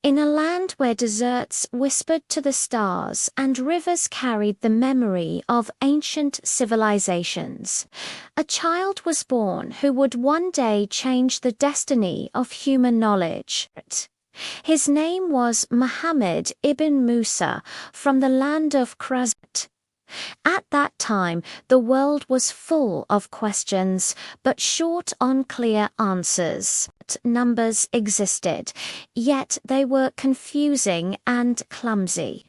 In a land where deserts whispered to the stars and rivers carried the memory of ancient civilizations, a child was born who would one day change the destiny of human knowledge. His name was Muhammad ibn Musa, from the land of Khwarazm. At that time, the world was full of questions, but short on clear answers. Numbers existed, yet they were confusing and clumsy.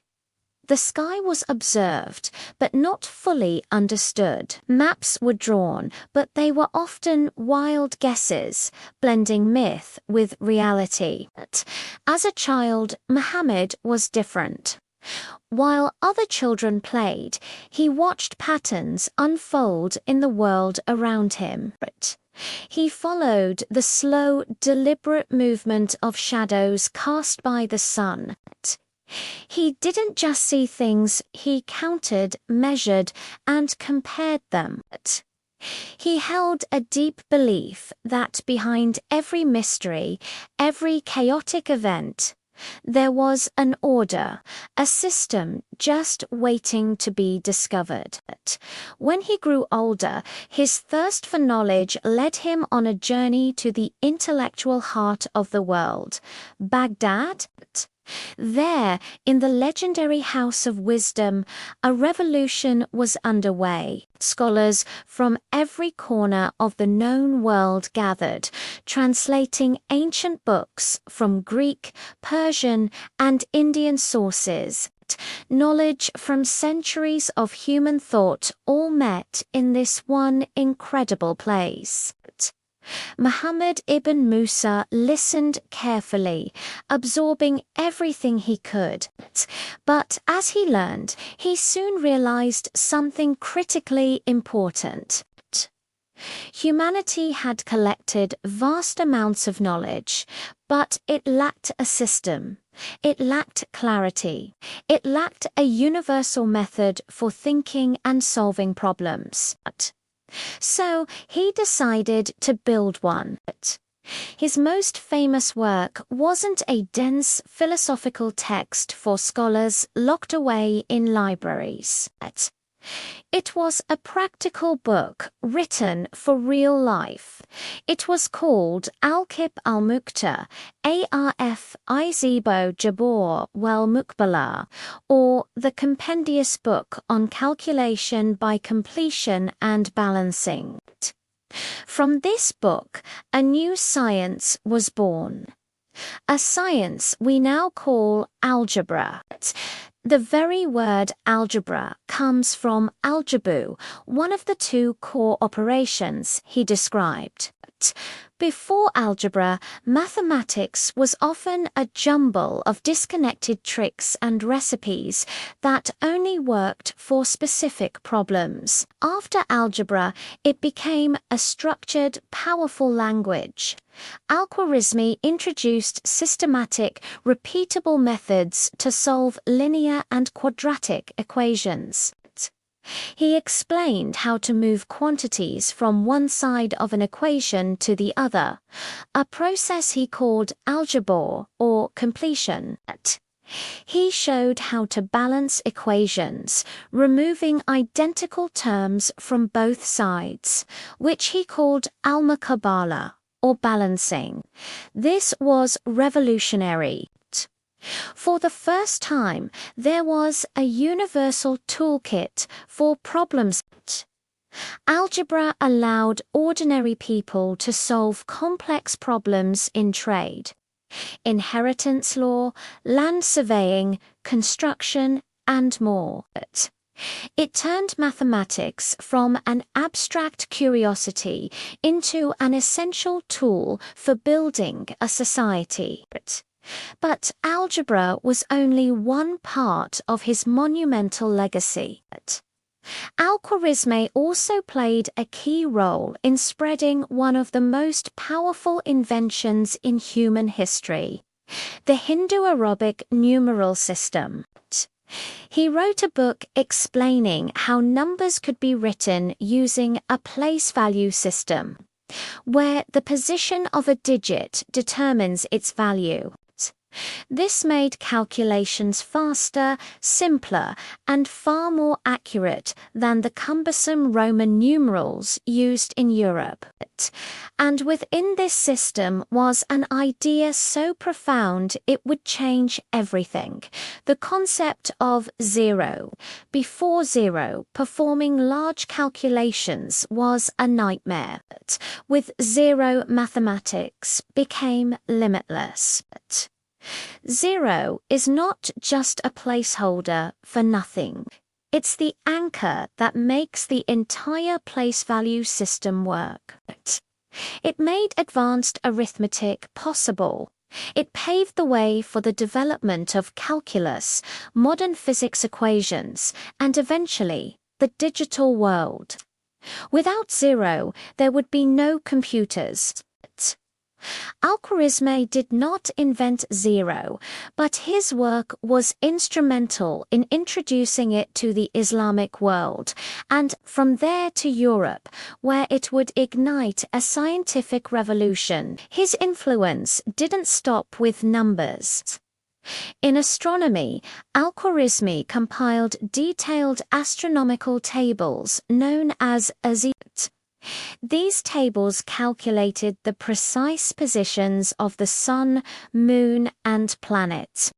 The sky was observed, but not fully understood. Maps were drawn, but they were often wild guesses, blending myth with reality. As a child, Muhammad was different. While other children played, he watched patterns unfold in the world around him. He followed the slow, deliberate movement of shadows cast by the sun. He didn't just see things, he counted, measured, and compared them. He held a deep belief that behind every mystery, every chaotic event, there was an order, a system just waiting to be discovered. When he grew older, his thirst for knowledge led him on a journey to the intellectual heart of the world, Baghdad. There, in the legendary House of Wisdom, a revolution was underway. Scholars from every corner of the known world gathered, translating ancient books from Greek, Persian, and Indian sources. Knowledge from centuries of human thought all met in this one incredible place. Muhammad ibn Musa listened carefully, absorbing everything he could. But as he learned, he soon realized something critically important. Humanity had collected vast amounts of knowledge, but it lacked a system. It lacked clarity. It lacked a universal method for thinking and solving problems. So he decided to build one. His most famous work wasn't a dense philosophical text for scholars locked away in libraries. It was a practical book written for real life. It was called Al-Mukhtar, Arf Izibo Jabor Wel Mukbala, or the Compendious Book on Calculation by Completion and Balancing. From this book, a new science was born. A science we now call algebra. The very word algebra comes from algebru, one of the two core operations he described. Before algebra, mathematics was often a jumble of disconnected tricks and recipes that only worked for specific problems. After algebra, it became a structured, powerful language. Al-Khwarizmi introduced systematic, repeatable methods to solve linear and quadratic equations. He explained how to move quantities from one side of an equation to the other, a process he called algebra or completion. He showed how to balance equations, removing identical terms from both sides, which he called al-muqabala, or balancing. This was revolutionary. For the first time, there was a universal toolkit for problems. Algebra allowed ordinary people to solve complex problems in trade, inheritance law, land surveying, construction, and more. It turned mathematics from an abstract curiosity into an essential tool for building a society. But algebra was only one part of his monumental legacy. Al-Khwarizmi also played a key role in spreading one of the most powerful inventions in human history, the Hindu-Arabic numeral system. He wrote a book explaining how numbers could be written using a place value system, where the position of a digit determines its value. This made calculations faster, simpler, and far more accurate than the cumbersome Roman numerals used in Europe. And within this system was an idea so profound it would change everything: the concept of zero. Before zero, performing large calculations was a nightmare. With zero, mathematics became limitless. Zero is not just a placeholder for nothing. It's the anchor that makes the entire place value system work. It made advanced arithmetic possible. It paved the way for the development of calculus, modern physics equations, and eventually the digital world. Without zero, there would be no computers. Al-Khwarizmi did not invent zero, but his work was instrumental in introducing it to the Islamic world, and from there to Europe, where it would ignite a scientific revolution. His influence didn't stop with numbers. In astronomy, Al-Khwarizmi compiled detailed astronomical tables known as azimut. These tables calculated the precise positions of the sun, moon, and planets.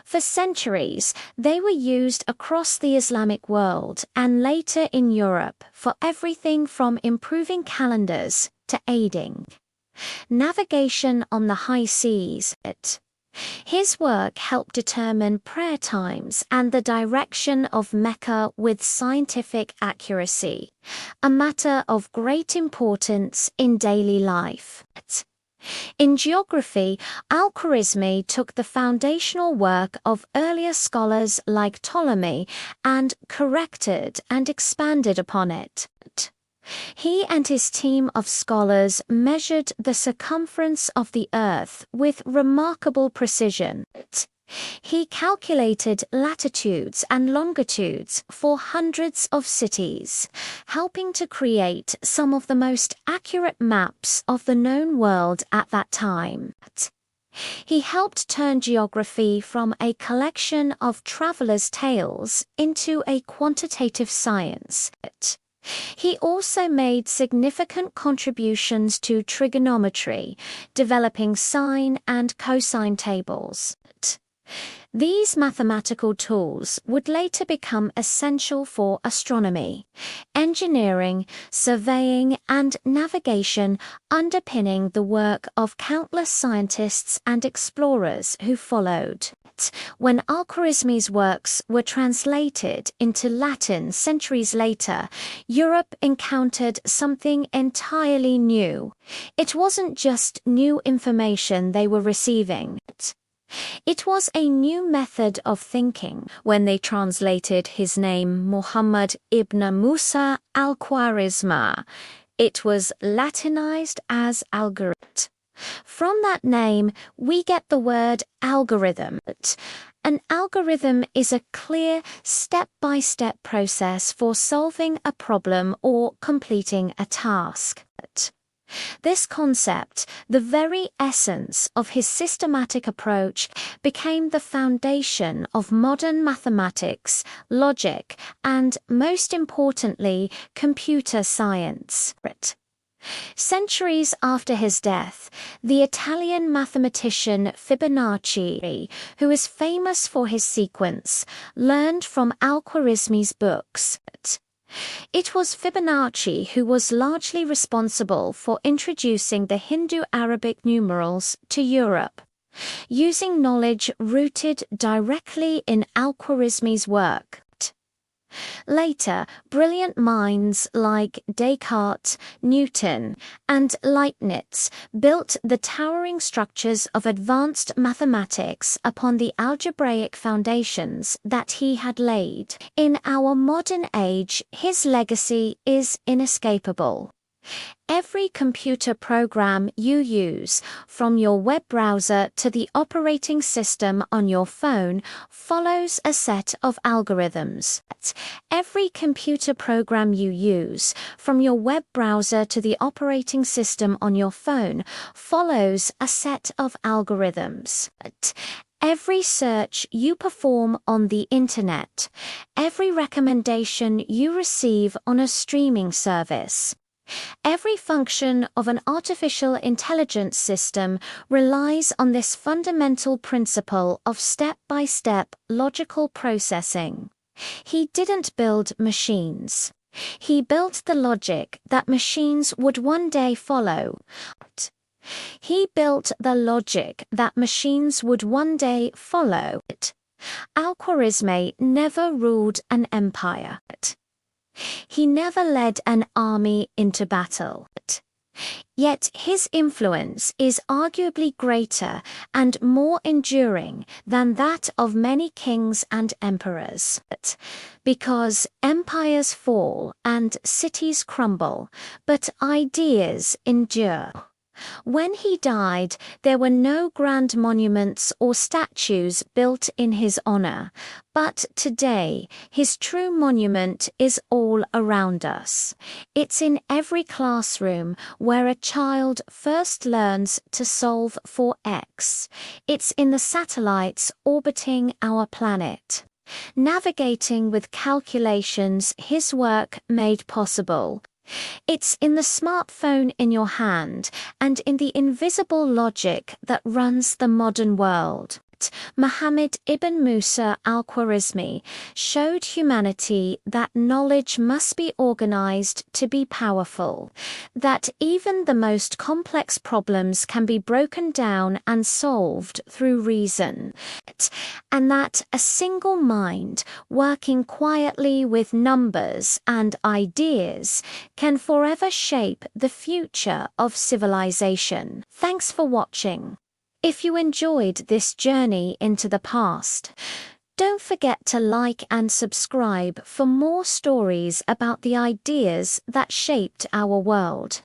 For centuries, they were used across the Islamic world and later in Europe for everything from improving calendars to aiding navigation on the high seas. His work helped determine prayer times and the direction of Mecca with scientific accuracy, a matter of great importance in daily life. In geography, Al-Khwarizmi took the foundational work of earlier scholars like Ptolemy and corrected and expanded upon it. He and his team of scholars measured the circumference of the Earth with remarkable precision. He calculated latitudes and longitudes for hundreds of cities, helping to create some of the most accurate maps of the known world at that time. He helped turn geography from a collection of travelers' tales into a quantitative science. He also made significant contributions to trigonometry, developing sine and cosine tables. These mathematical tools would later become essential for astronomy, engineering, surveying, and navigation, underpinning the work of countless scientists and explorers who followed. When Al-Khwarizmi's works were translated into Latin centuries later, Europe encountered something entirely new. It wasn't just new information they were receiving. It was a new method of thinking. When they translated his name Muhammad ibn Musa Al-Khwarizmi, it was Latinized as algorithm. From that name, we get the word algorithm. An algorithm is a clear, step-by-step process for solving a problem or completing a task. This concept, the very essence of his systematic approach, became the foundation of modern mathematics, logic, and, most importantly, computer science. Centuries after his death, the Italian mathematician Fibonacci, who is famous for his sequence, learned from Al-Khwarizmi's books. It was Fibonacci who was largely responsible for introducing the Hindu-Arabic numerals to Europe. Using knowledge rooted directly in Al-Khwarizmi's work, later, brilliant minds like Descartes, Newton, and Leibniz built the towering structures of advanced mathematics upon the algebraic foundations that he had laid. In our modern age, his legacy is inescapable. Every computer program you use, from your web browser to the operating system on your phone, follows a set of algorithms. Every computer program you use, from your web browser to the operating system on your phone, follows a set of algorithms. Every search you perform on the internet, every recommendation you receive on a streaming service, every function of an artificial intelligence system relies on this fundamental principle of step-by-step logical processing. He didn't build machines. He built the logic that machines would one day follow. He built the logic that machines would one day follow. Al-Khwarizmi never ruled an empire. He never led an army into battle. Yet his influence is arguably greater and more enduring than that of many kings and emperors. Because empires fall and cities crumble, but ideas endure. When he died, there were no grand monuments or statues built in his honor, but today his true monument is all around us. It's in every classroom where a child first learns to solve for x. It's in the satellites orbiting our planet. Navigating with calculations his work made possible. It's in the smartphone in your hand and in the invisible logic that runs the modern world. Muhammad ibn Musa Al-Khwarizmi showed humanity that knowledge must be organized to be powerful, that even the most complex problems can be broken down and solved through reason, and that a single mind working quietly with numbers and ideas can forever shape the future of civilization. Thanks for watching. If you enjoyed this journey into the past, don't forget to like and subscribe for more stories about the ideas that shaped our world.